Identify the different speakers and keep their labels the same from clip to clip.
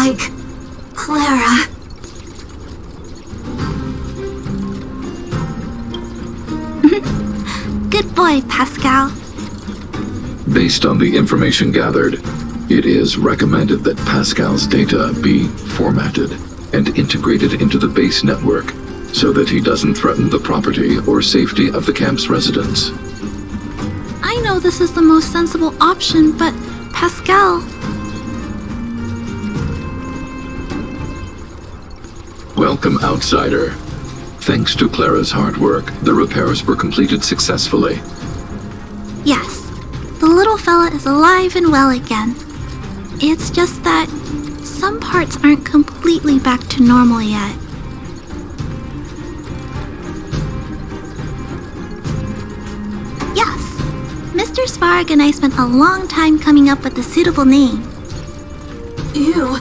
Speaker 1: like Clara.
Speaker 2: Good boy, Pascal.
Speaker 3: Based on the information gathered, it is recommended that Pascal's data be formatted and integrated into the base network so that he doesn't threaten the property or safety of the camp's residents.
Speaker 2: I know this is the most sensible option, but Pascal...
Speaker 3: Welcome, outsider. Thanks to Clara's hard work, the repairs were completed successfully.
Speaker 2: Yes, the little fella is alive and well again. It's just that some parts aren't completely back to normal yet. Yes, Mr. Svarog and I spent a long time coming up with a suitable name.
Speaker 1: Ew.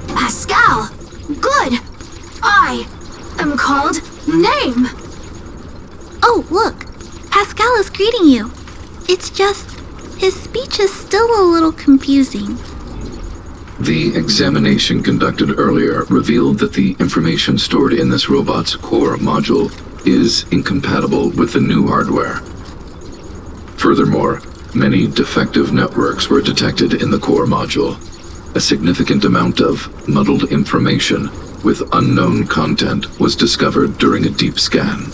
Speaker 1: Pascal. Good. I am called Name.
Speaker 2: Oh, look! Pascal is greeting you. It's just, his speech is still a little confusing.
Speaker 3: The examination conducted earlier revealed that the information stored in this robot's core module is incompatible with the new hardware. Furthermore, many defective networks were detected in the core module. A significant amount of muddled information with unknown content was discovered during a deep scan.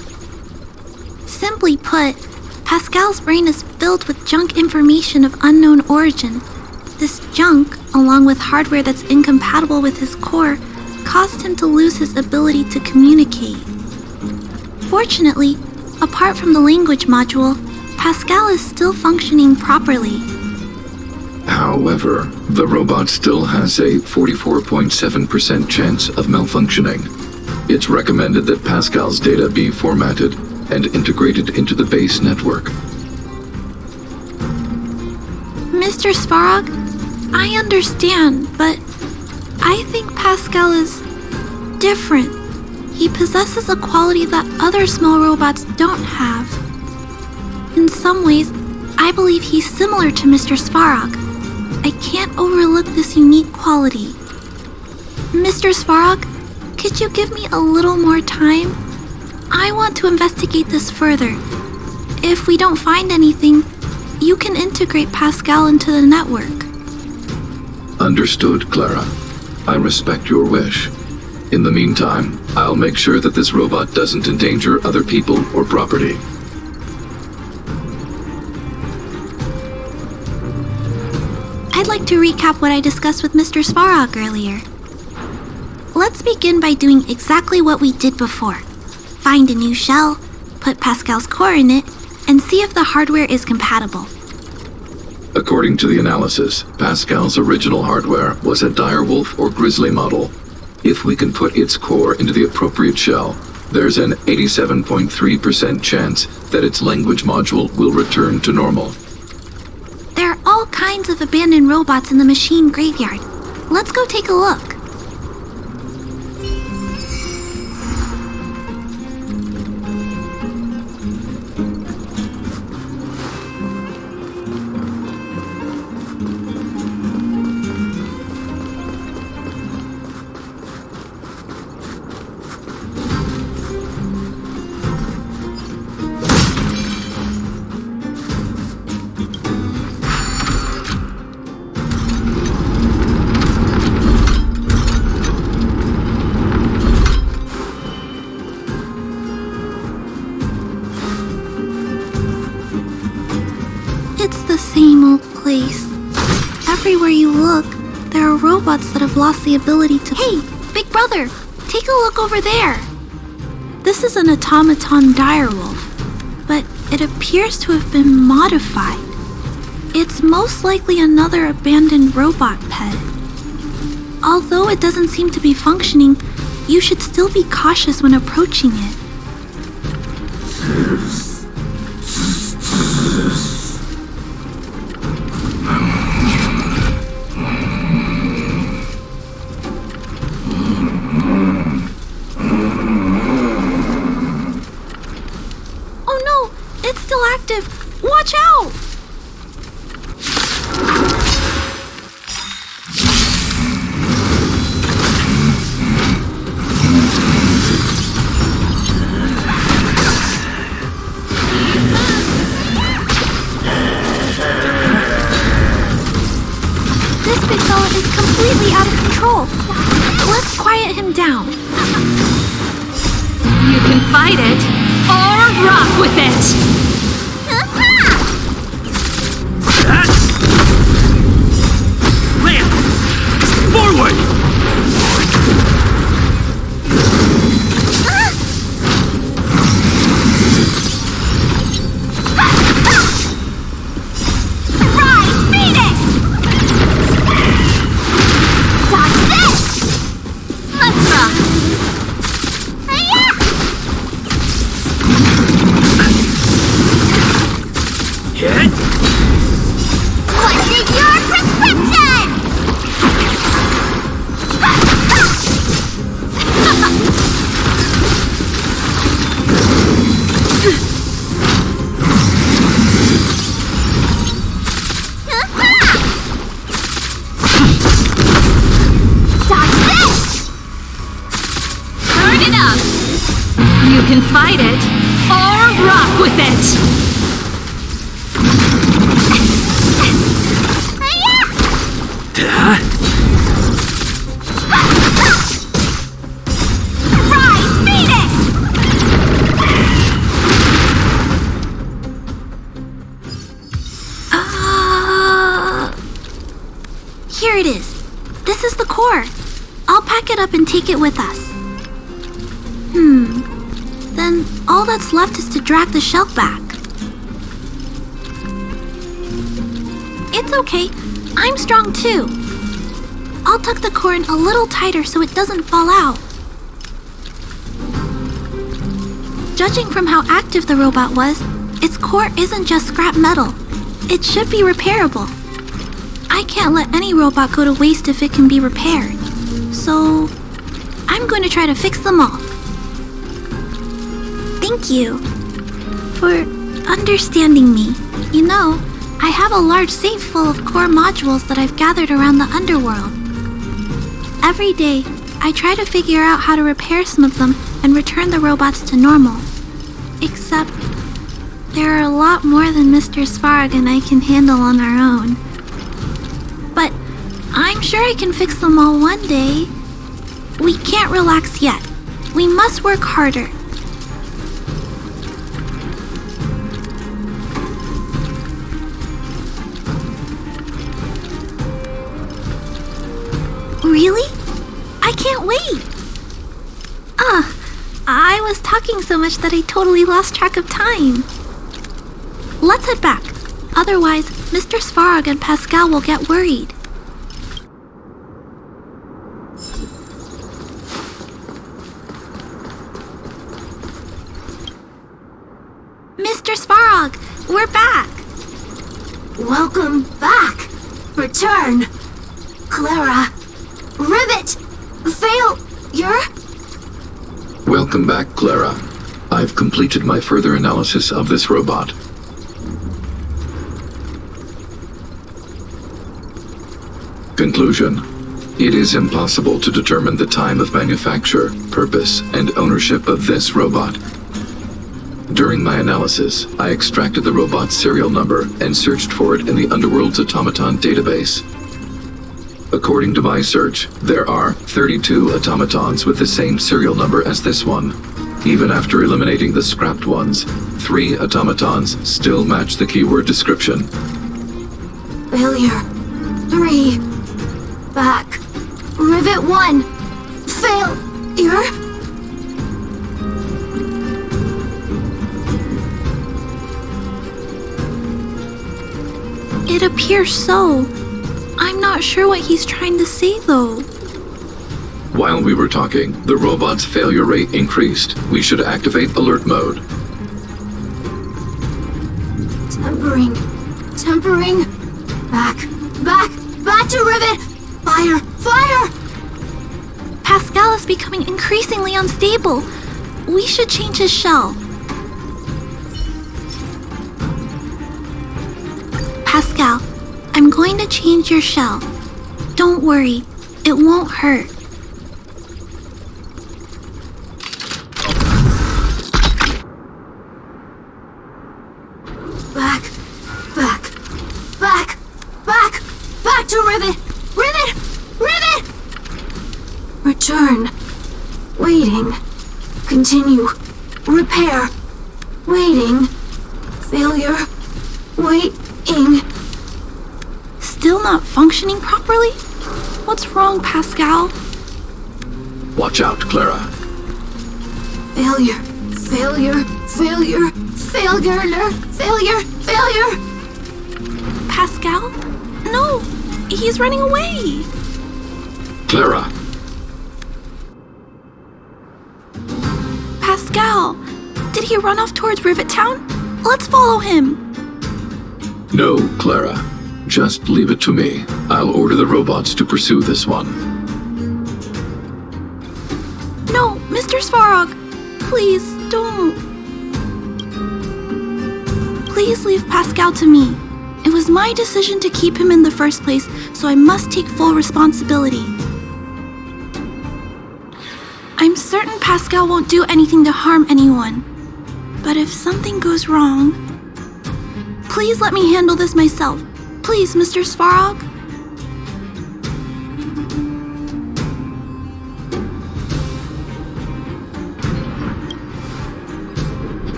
Speaker 2: Simply put, Pascal's brain is filled with junk information of unknown origin. This junk, along with hardware that's incompatible with his core, caused him to lose his ability to communicate. Fortunately, apart from the language module, Pascal is still functioning properly.
Speaker 3: However, the robot still has a 44.7% chance of malfunctioning. It's recommended that Pascal's data be formatted and integrated into the base network.
Speaker 2: Mr. Svarog, I understand, but I think Pascal is different. He possesses a quality that other small robots don't have. In some ways, I believe he's similar to Mr. Svarog. I can't overlook this unique quality. Mr. Svarog, could you give me a little more time? I want to investigate this further. If we don't find anything, you can integrate Pascal into the network.
Speaker 3: Understood, Clara. I respect your wish. In the meantime, I'll make sure that this robot doesn't endanger other people or property.
Speaker 2: I'd like to recap what I discussed with Mr. Svarog earlier. Let's begin by doing exactly what we did before. Find a new shell, put Pascal's core in it, and see if the hardware is compatible.
Speaker 3: According to the analysis, Pascal's original hardware was a direwolf or grizzly model. If we can put its core into the appropriate shell, there's an 87.3% chance that its language module will return to normal.
Speaker 2: There are all kinds of abandoned robots in the machine graveyard. Let's go take a look. It's the same old place. Everywhere you look, there are robots that have lost the ability to... Hey, big brother, take a look over there. This is an automaton direwolf, but it appears to have been modified. It's most likely another abandoned robot pet. Although it doesn't seem to be functioning, you should still be cautious when approaching it. Oh no, it's still active. Watch out!
Speaker 4: You can fight it, or rock with it!
Speaker 5: Forward!
Speaker 1: Rise, Phoenix! Dodge this! Let's rock!
Speaker 5: Hit!
Speaker 1: What's in your prescription? Dodge this!
Speaker 4: Turn it up! You can fight it, or rock with it!
Speaker 1: Rise, Phoenix!
Speaker 2: Here it is. This is the core. I'll pack it up and take it with us. Then all that's left is to drag the shell back. It's okay. I'm strong too. I'll tuck the core in a little tighter so it doesn't fall out. Judging from how active the robot was, its core isn't just scrap metal. It should be repairable. I can't let any robot go to waste if it can be repaired. So, I'm going to try to fix them all. Thank you for understanding me. You know, I have a large safe full of core modules that I've gathered around the underworld. Every day, I try to figure out how to repair some of them and return the robots to normal. Except, there are a lot more than Mr. Svarog and I can handle on our own. But I'm sure I can fix them all one day. We can't relax yet. We must work harder. Really? I can't wait! I was talking so much that I totally lost track of time. Let's head back. Otherwise, Mr. Svarog and Pascal will get worried. Mr. Svarog, we're back!
Speaker 1: Welcome back! Return! Clara! Rivet! Failure?
Speaker 3: Welcome back, Clara. I've completed my further analysis of this robot. Conclusion. It is impossible to determine the time of manufacture, purpose, and ownership of this robot. During my analysis, I extracted the robot's serial number and searched for it in the Underworld's automaton database. According to my search, there are 32 automatons with the same serial number as this one. Even after eliminating the scrapped ones, 3 automatons still match the keyword description.
Speaker 1: Failure. 3. Back. Rivet 1. Failure?
Speaker 2: It appears so. I'm not sure what he's trying to say, though.
Speaker 3: While we were talking, the robot's failure rate increased. We should activate alert mode.
Speaker 1: Tempering. Tempering. Back. Back. Back to Rivet. Fire. Fire!
Speaker 2: Pascal is becoming increasingly unstable. We should change his shell. Pascal, I'm going to change your shell. Don't worry, it won't hurt.
Speaker 1: Back. Back. Back. Back. Back to Rivet. Rivet. Rivet! Return. Waiting. Continue. Repair. Waiting. Failure. Waiting.
Speaker 2: Still not functioning properly? What's wrong, Pascal?
Speaker 3: Watch out, Clara.
Speaker 1: Failure. Failure. Failure. Failure. Failure. Failure.
Speaker 2: Pascal? No! He's running away!
Speaker 3: Clara!
Speaker 2: Pascal! Did he run off towards Rivet Town? Let's follow him!
Speaker 3: No, Clara. Just leave it to me. I'll order the robots to pursue this one.
Speaker 2: No, Mr. Svarog! Please, don't. Please leave Pascal to me. It was my decision to keep him in the first place, so I must take full responsibility. I'm certain Pascal won't do anything to harm anyone. But if something goes wrong... Please let me handle this myself. Please, Mr. Svarog.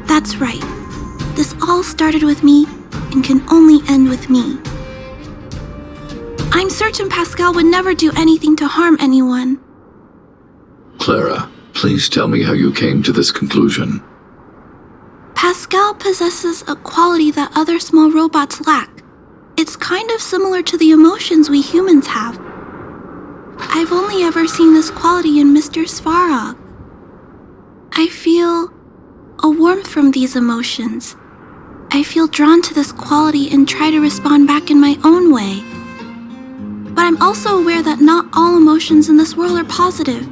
Speaker 2: That's right. This all started with me and can only end with me. I'm certain Pascal would never do anything to harm anyone.
Speaker 3: Clara, please tell me how you came to this conclusion.
Speaker 2: Pascal possesses a quality that other small robots lack. It's kind of similar to the emotions we humans have. I've only ever seen this quality in Mr. Svarog. I feel a warmth from these emotions. I feel drawn to this quality and try to respond back in my own way. But I'm also aware that not all emotions in this world are positive.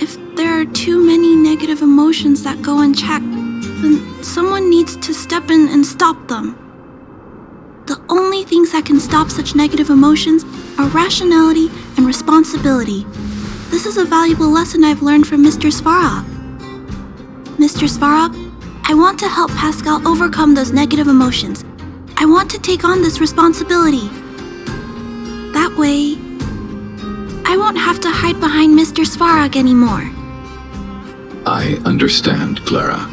Speaker 2: If there are too many negative emotions that go unchecked, then someone needs to step in and stop them. The only things that can stop such negative emotions are rationality and responsibility. This is a valuable lesson I've learned from Mr. Svarog. Mr. Svarog, I want to help Pascal overcome those negative emotions. I want to take on this responsibility. That way, I won't have to hide behind Mr. Svarog anymore.
Speaker 3: I understand, Clara.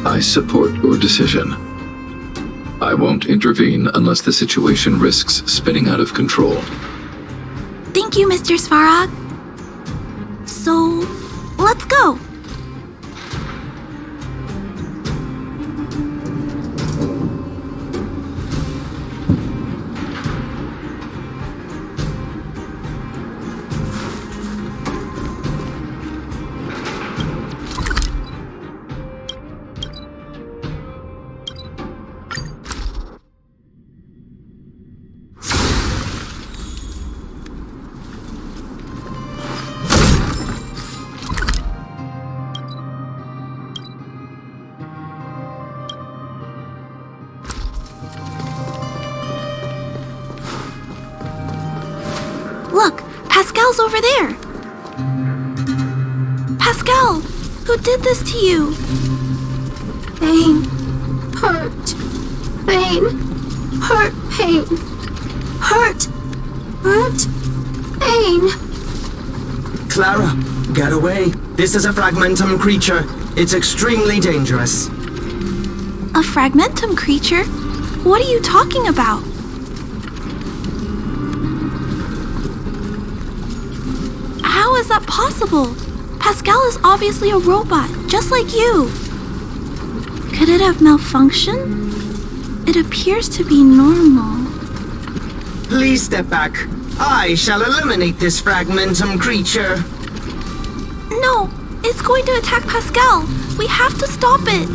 Speaker 3: I support your decision. I won't intervene unless the situation risks spinning out of control.
Speaker 2: Thank you, Mr. Svarog. So, let's go. Look, Pascal's over there. Pascal, who did this to you?
Speaker 1: Pain. Hurt. Pain. Hurt. Pain. Hurt. Hurt. Pain.
Speaker 6: Clara, get away. This is a fragmentum creature. It's extremely dangerous.
Speaker 2: A fragmentum creature? What are you talking about? How is that possible? Pascal is obviously a robot, just like you. Could it have malfunctioned? It appears to be normal.
Speaker 6: Please step back. I shall eliminate this fragmentum creature.
Speaker 2: No, it's going to attack Pascal. We have to stop it.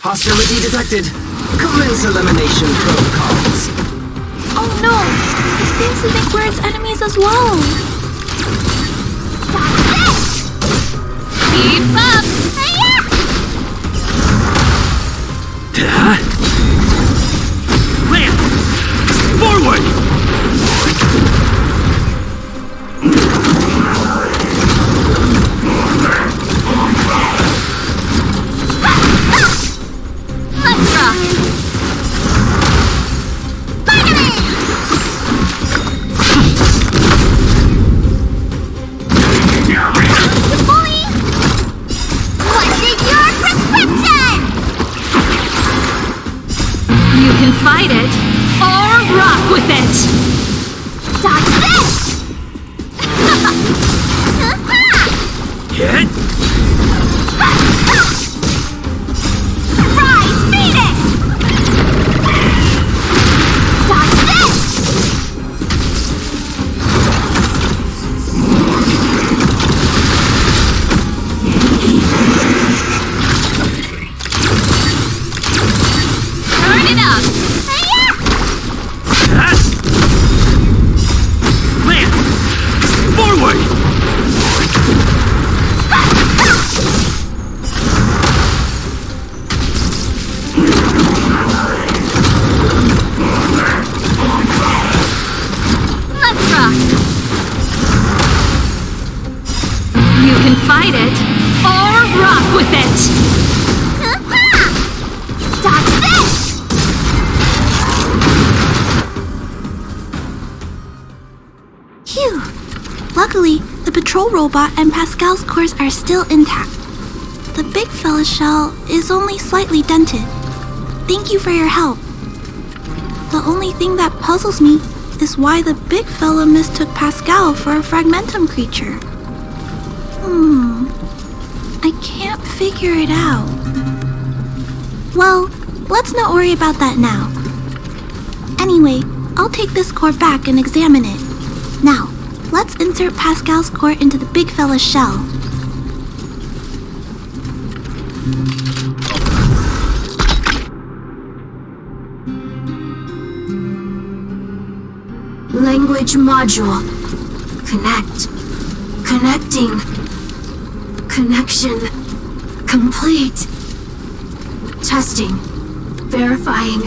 Speaker 6: Hostility detected. Commence elimination protocols.
Speaker 2: Oh no, it seems to think we're its enemies as well.
Speaker 4: Keep up!
Speaker 5: Land! Forward!
Speaker 4: Let's rock!
Speaker 2: Phew! Luckily, the patrol robot and Pascal's cores are still intact. The big fella's shell is only slightly dented. Thank you for your help. The only thing that puzzles me is why the big fella mistook Pascal for a fragmentum creature. I can't figure it out. Well, let's not worry about that now. Anyway, I'll take this core back and examine it. Now, let's insert Pascal's core into the big fella's shell.
Speaker 1: Language module. Connect. Connecting. Connection. Complete. Testing. Verifying.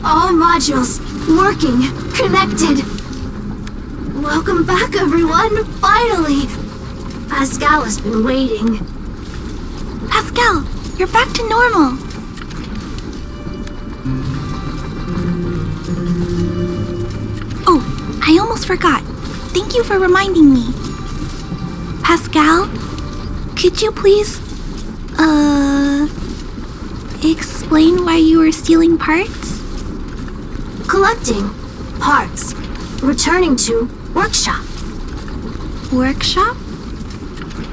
Speaker 1: All modules working. Connected. Welcome back, everyone. Finally. Pascal has been waiting.
Speaker 2: Pascal, you're back to normal. Oh, I almost forgot. Thank you for reminding me. Pascal, could you please, explain why you were stealing parts?
Speaker 1: Collecting. Parts. Returning to workshop.
Speaker 2: Workshop?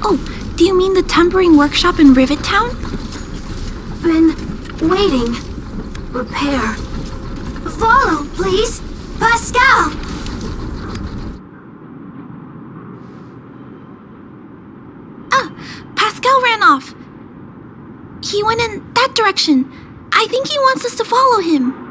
Speaker 2: Oh, do you mean the tempering workshop in Rivet Town?
Speaker 1: Been waiting. Repair. Follow, please. Pascal!
Speaker 2: Pascal ran off. He went in that direction. I think he wants us to follow him.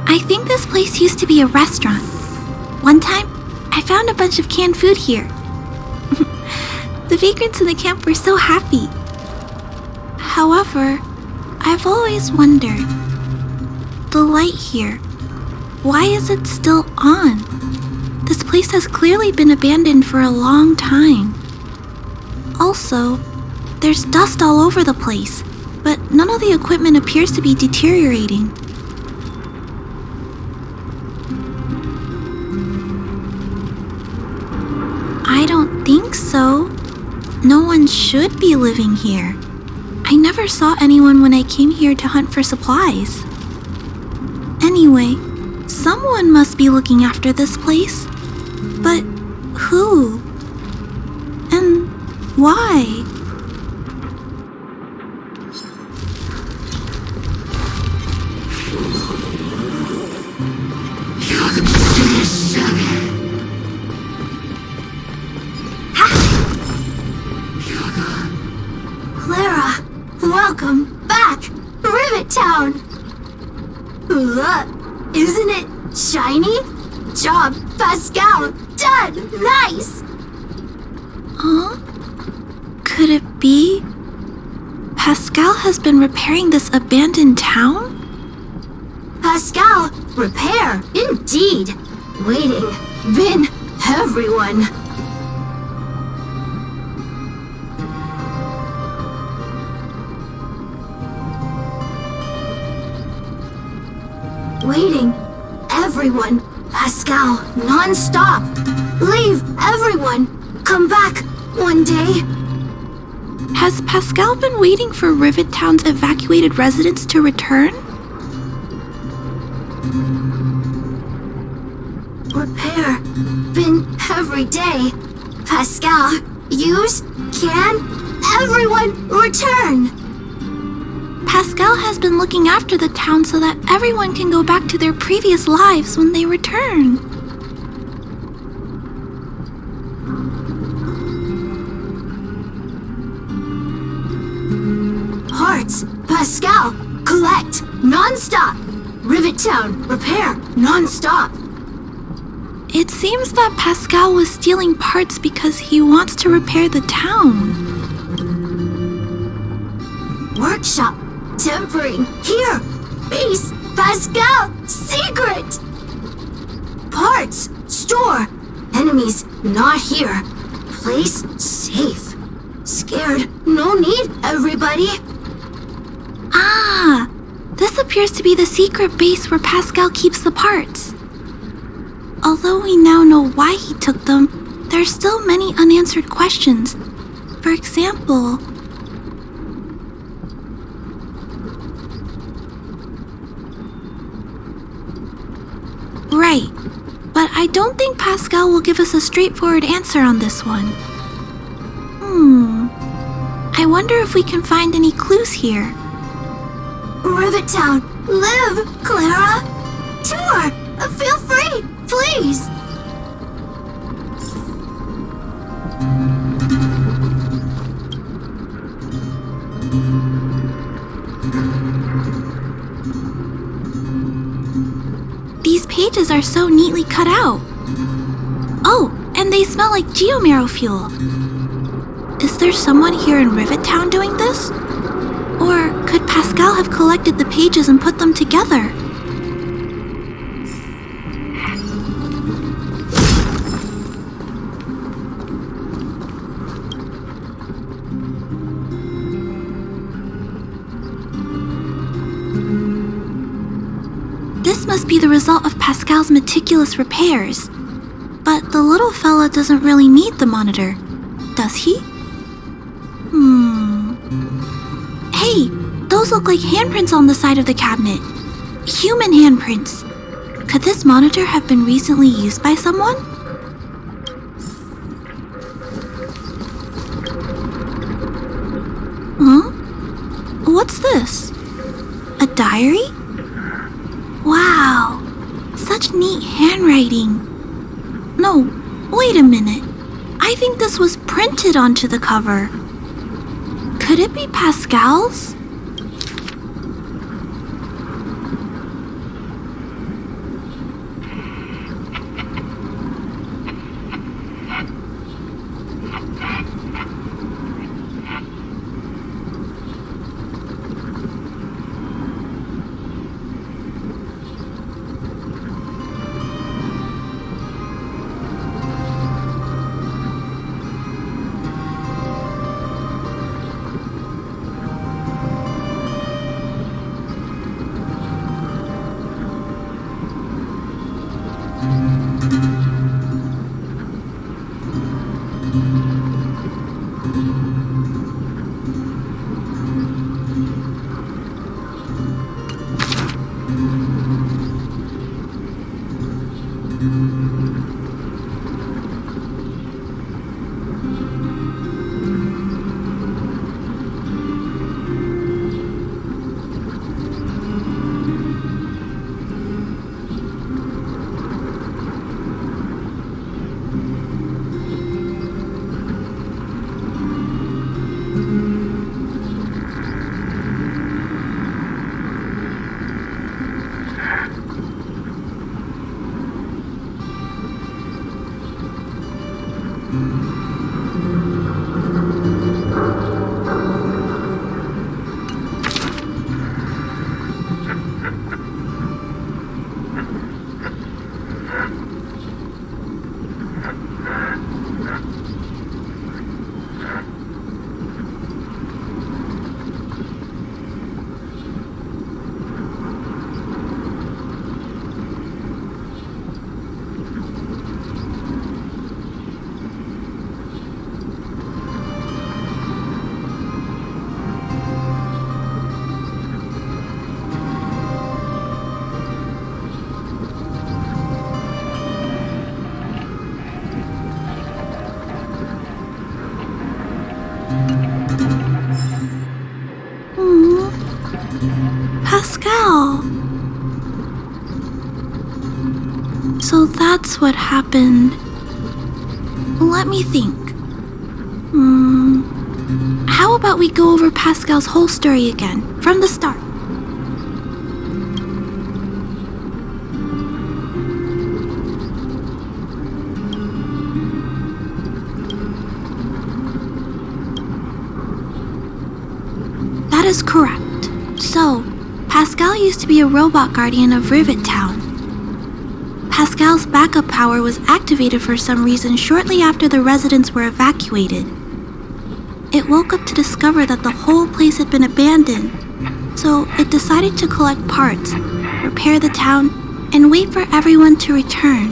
Speaker 2: I think this place used to be a restaurant. One time, I found a bunch of canned food here. The vagrants in the camp were so happy. However, I've always wondered, the light here, why is it still on? This place has clearly been abandoned for a long time. Also, there's dust all over the place, but none of the equipment appears to be deteriorating. I don't think so. No one should be living here. I never saw anyone when I came here to hunt for supplies. Anyway, someone must be looking after this place. But who? And why?
Speaker 1: Clara, welcome back. Rivet Town. Look, isn't it shiny? Job, Pascal. Done. Nice.
Speaker 2: Huh? Could it be Pascal has been repairing this abandoned town?
Speaker 1: Pascal, repair. Indeed. Waiting. Been everyone. Waiting. Everyone. Pascal, non-stop. Leave, everyone. Come back one day.
Speaker 2: Has Pascal been waiting for Rivet Town's evacuated residents to return?
Speaker 1: Repair. Been every day. Pascal, use, can, everyone return.
Speaker 2: Pascal has been looking after the town so that everyone can go back to their previous lives when they return.
Speaker 1: Parts. Pascal, collect, non-stop. Rivet Town, repair, non-stop.
Speaker 2: It seems that Pascal was stealing parts because he wants to repair the town.
Speaker 1: Workshop, tempering, here. Base, Pascal, secret. Parts, store. Enemies, not here. Place, safe. Scared, no need, everybody.
Speaker 2: This appears to be the secret base where Pascal keeps the parts. Although we now know why he took them, there are still many unanswered questions. For example... Right, but I don't think Pascal will give us a straightforward answer on this one. I wonder if we can find any clues here.
Speaker 1: Rivet Town, live, Clara! Tour! Feel free, please!
Speaker 2: These pages are so neatly cut out. Oh, and they smell like geomarrow fuel. Is there someone here in Rivet Town doing this? Or could Pascal have collected the pages and put them together? This must be the result of Pascal's meticulous repairs. But the little fella doesn't really need the monitor, does he? Hey, those look like handprints on the side of the cabinet. Human handprints. Could this monitor have been recently used by someone? Huh? What's this? A diary? Wow, such neat handwriting. No, wait a minute. I think this was printed onto the cover. Could it be Pascal's? Pascal. So that's what happened. Let me think. How about we go over Pascal's whole story again, from the start? That is correct. So, Pascal used to be a robot guardian of Rivet Town. Pascal's backup power was activated for some reason shortly after the residents were evacuated. It woke up to discover that the whole place had been abandoned, So it decided to collect parts, repair the town, and wait for everyone to return.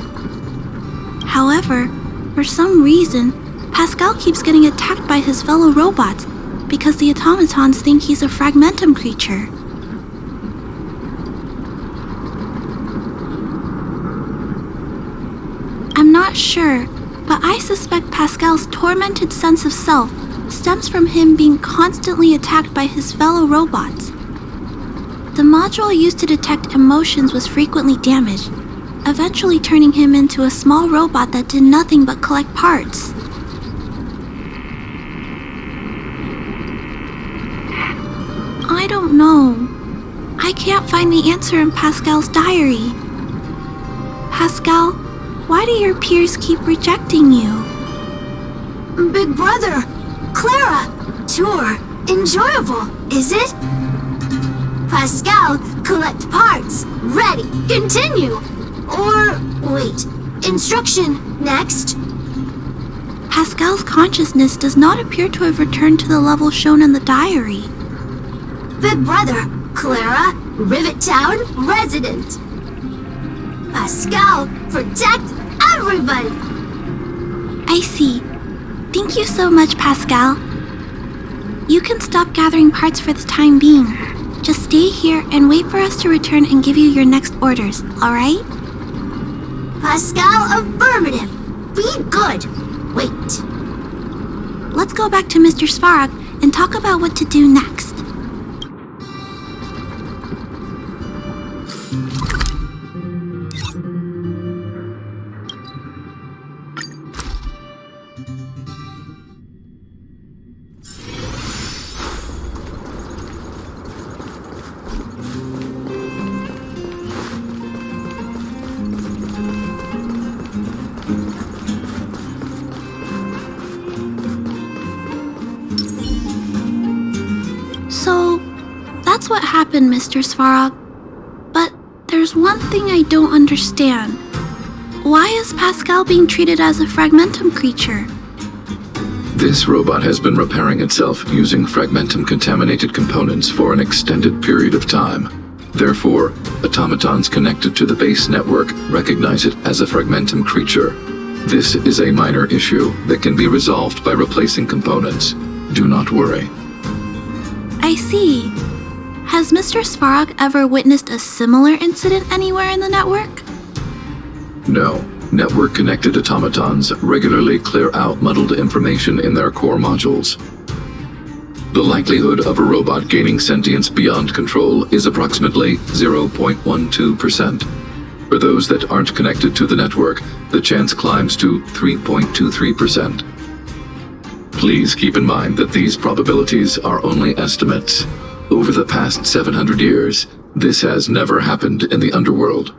Speaker 2: However, for some reason, Pascal keeps getting attacked by his fellow robots because the automatons think he's a fragmentum creature. I'm not sure, but I suspect Pascal's tormented sense of self stems from him being constantly attacked by his fellow robots. The module used to detect emotions was frequently damaged, eventually turning him into a small robot that did nothing but collect parts. I don't know. I can't find the answer in Pascal's diary. Pascal, why do your peers keep rejecting you?
Speaker 1: Big brother, Clara, tour, enjoyable, is it? Pascal, collect parts, ready, continue. Or, wait, instruction, next.
Speaker 2: Pascal's consciousness does not appear to have returned to the level shown in the diary.
Speaker 1: Big brother, Clara, Rivet Town, resident. Pascal, protect everybody.
Speaker 2: I see. Thank you so much, Pascal. You can stop gathering parts for the time being. Just stay here and wait for us to return and give you your next orders, alright?
Speaker 1: Pascal, affirmative. Be good. Wait.
Speaker 2: Let's go back to Mr. Svarog and talk about what to do next. So, that's what happened, Mr. Svarog. But there's one thing I don't understand. Why is Pascal being treated as a fragmentum creature?
Speaker 3: This robot has been repairing itself using fragmentum-contaminated components for an extended period of time. Therefore, automatons connected to the base network recognize it as a fragmentum creature. This is a minor issue that can be resolved by replacing components. Do not worry.
Speaker 2: I see. Has Mr. Svarog ever witnessed a similar incident anywhere in the network?
Speaker 3: No. Network-connected automatons regularly clear out muddled information in their core modules. The likelihood of a robot gaining sentience beyond control is approximately 0.12%. For those that aren't connected to the network, the chance climbs to 3.23%. Please keep in mind that these probabilities are only estimates. Over the past 700 years, this has never happened in the underworld.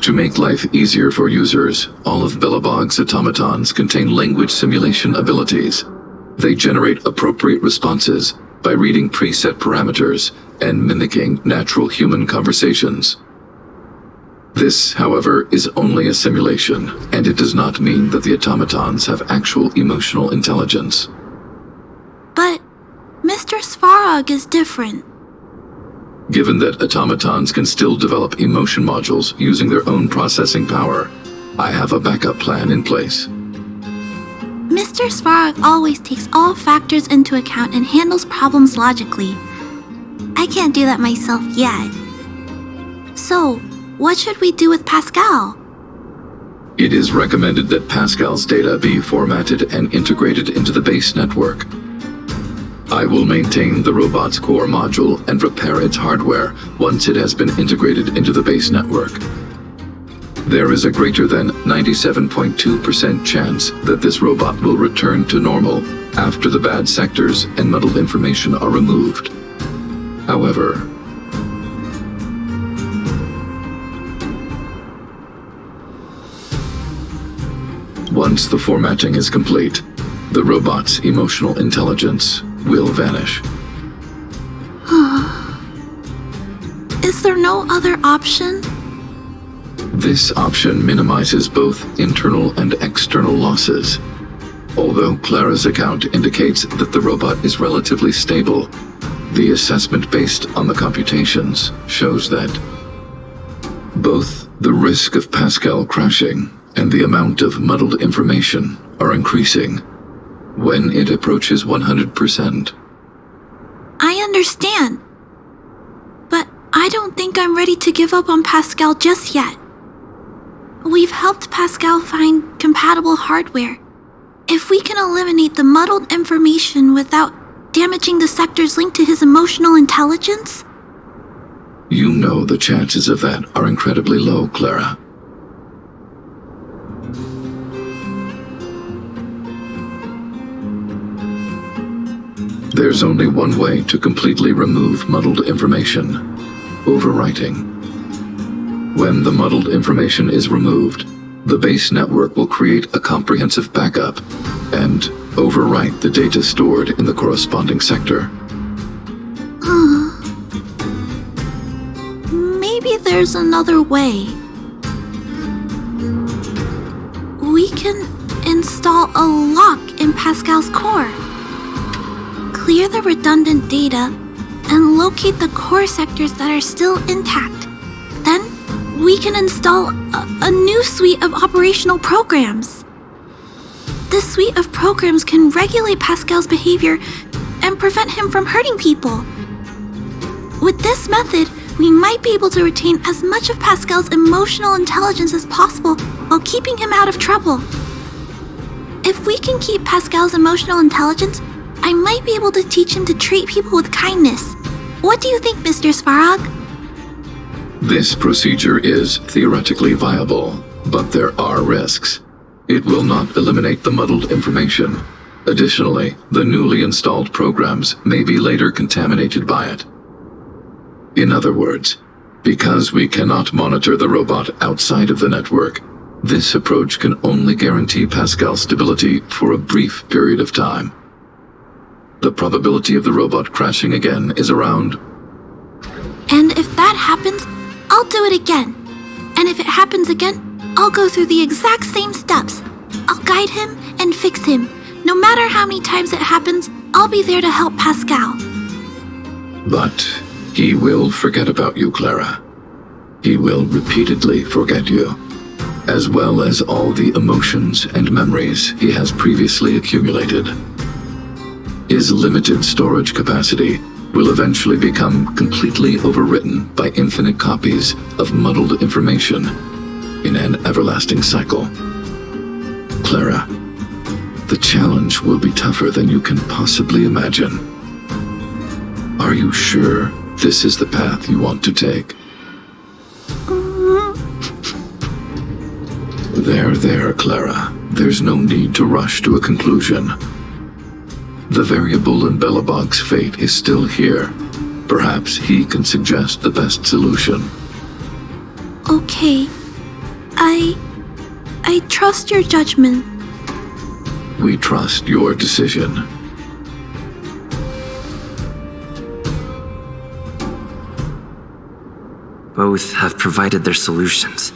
Speaker 3: To make life easier for users, all of Belobog's automatons contain language simulation abilities. They generate appropriate responses by reading preset parameters and mimicking natural human conversations. This, however, is only a simulation, and it does not mean that the automatons have actual emotional intelligence.
Speaker 2: But Mr. Svarog is different.
Speaker 3: Given that automatons can still develop emotion modules using their own processing power, I have a backup plan in place.
Speaker 2: Mr. Svarog always takes all factors into account and handles problems logically. I can't do that myself yet. So, what should we do with Pascal?
Speaker 3: It is recommended that Pascal's data be formatted and integrated into the base network. I will maintain the robot's core module and repair its hardware once it has been integrated into the base network. There is a greater than 97.2% chance that this robot will return to normal after the bad sectors and muddled information are removed. However, once the formatting is complete, the robot's emotional intelligence will vanish.
Speaker 2: Is there no other option?
Speaker 3: This option minimizes both internal and external losses. Although Clara's account indicates that the robot is relatively stable, the assessment based on the computations shows that both the risk of Pascal crashing and the amount of muddled information are increasing when it approaches 100%.
Speaker 2: I understand. But I don't think I'm ready to give up on Pascal just yet. We've helped Pascal find compatible hardware. If we can eliminate the muddled information without damaging the sectors linked to his emotional intelligence?
Speaker 3: You know the chances of that are incredibly low, Clara. There's only one way to completely remove muddled information: overwriting. When the muddled information is removed, the base network will create a comprehensive backup and overwrite the data stored in the corresponding sector.
Speaker 2: Maybe there's another way. We can install a lock in Pascal's core. Clear the redundant data and locate the core sectors that are still intact. Then we can install a new suite of operational programs. This suite of programs can regulate Pascal's behavior and prevent him from hurting people. With this method, we might be able to retain as much of Pascal's emotional intelligence as possible while keeping him out of trouble. If we can keep Pascal's emotional intelligence, I might be able to teach him to treat people with kindness. What do you think, Mr. Svarog?
Speaker 3: This procedure is theoretically viable, but there are risks. It will not eliminate the muddled information. Additionally, the newly installed programs may be later contaminated by it. In other words, because we cannot monitor the robot outside of the network, this approach can only guarantee Pascal's stability for a brief period of time. The probability of the robot crashing again is around.
Speaker 2: And if that happens, I'll do it again. And if it happens again, I'll go through the exact same steps. I'll guide him and fix him. No matter how many times it happens, I'll be there to help Pascal.
Speaker 3: But he will forget about you, Clara. He will repeatedly forget you, as well as all the emotions and memories he has previously accumulated. His limited storage capacity will eventually become completely overwritten by infinite copies of muddled information in an everlasting cycle. Clara, the challenge will be tougher than you can possibly imagine. Are you sure this is the path you want to take? There, Clara. There's no need to rush to a conclusion. The variable in Belobog's fate is still here. Perhaps he can suggest the best solution.
Speaker 2: Okay. I trust your judgment.
Speaker 3: We trust your decision.
Speaker 7: Both have provided their solutions.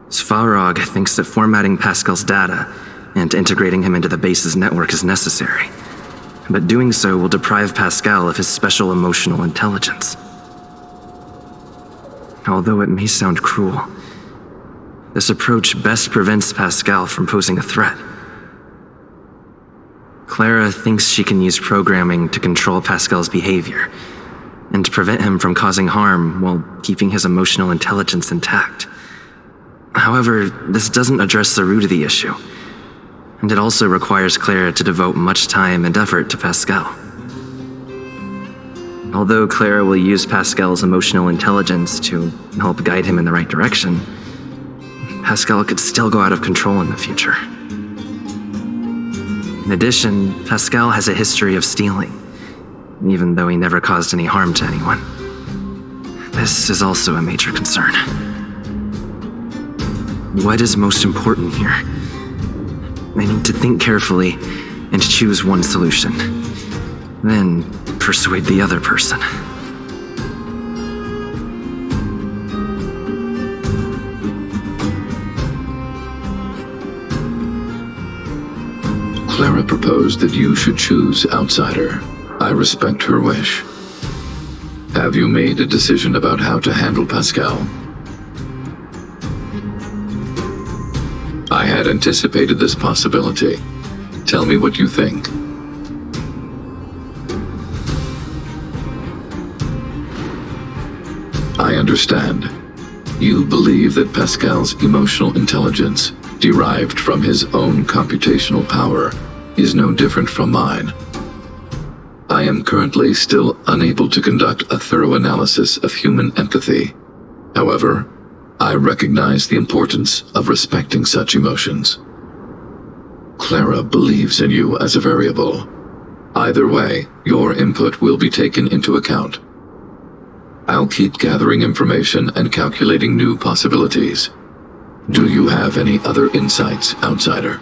Speaker 7: Svarog thinks that formatting Pascal's data and integrating him into the base's network is necessary, but doing so will deprive Pascal of his special emotional intelligence. Although it may sound cruel, this approach best prevents Pascal from posing a threat. Clara thinks she can use programming to control Pascal's behavior and to prevent him from causing harm while keeping his emotional intelligence intact. However, this doesn't address the root of the issue, and it also requires Clara to devote much time and effort to Pascal. Although Clara will use Pascal's emotional intelligence to help guide him in the right direction, Pascal could still go out of control in the future. In addition, Pascal has a history of stealing, even though he never caused any harm to anyone. This is also a major concern. What is most important here? I need to think carefully and choose one solution. Then persuade the other person.
Speaker 3: proposed that you should choose Outsider. I respect her wish. Have you made a decision about how to handle Pascal? I had anticipated this possibility. Tell me what you think. I understand. You believe that Pascal's emotional intelligence, derived from his own computational power, is no different from mine. I am currently still unable to conduct a thorough analysis of human empathy. However, I recognize the importance of respecting such emotions. Clara believes in you as a variable. Either way, your input will be taken into account. I'll keep gathering information and calculating new possibilities. Do you have any other insights, Outsider?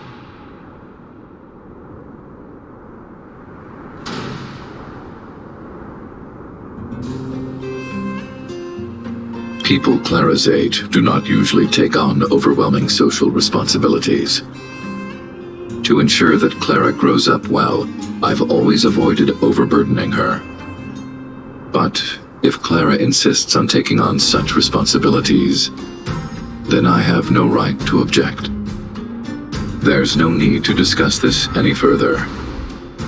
Speaker 3: People Clara's age do not usually take on overwhelming social responsibilities. To ensure that Clara grows up well, I've always avoided overburdening her. But if Clara insists on taking on such responsibilities, then I have no right to object. There's no need to discuss this any further.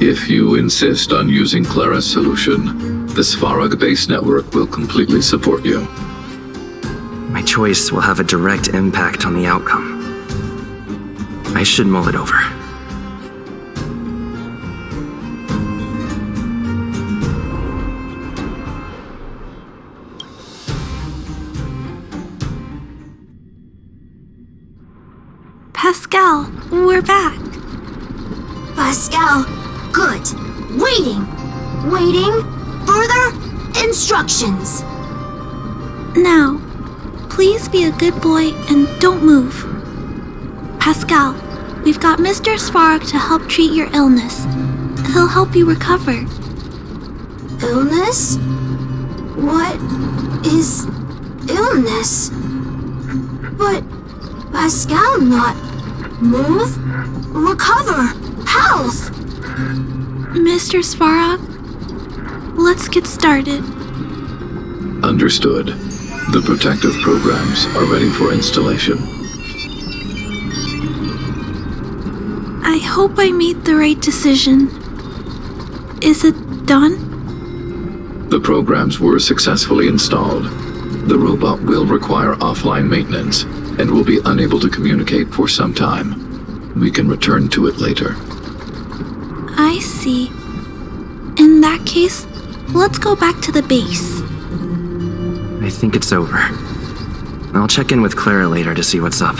Speaker 3: If you insist on using Clara's solution, the Svarog base network will completely support you.
Speaker 7: My choice will have a direct impact on the outcome. I should mull it over.
Speaker 2: Pascal, we're back.
Speaker 1: Pascal, good. Waiting. Waiting. Further instructions.
Speaker 2: Now, please be a good boy and don't move. Pascal, we've got Mr. Svarog to help treat your illness. He'll help you recover.
Speaker 1: Illness? What is illness? But Pascal not move, recover, health.
Speaker 2: Mr. Svarog, let's get started.
Speaker 3: Understood. The protective programs are ready for installation.
Speaker 2: I hope I made the right decision. Is it done?
Speaker 3: The programs were successfully installed. The robot will require offline maintenance and will be unable to communicate for some time. We can return to it later.
Speaker 2: I see. In that case, let's go back to the base.
Speaker 7: I think it's over. I'll check in with Clara later to see what's up.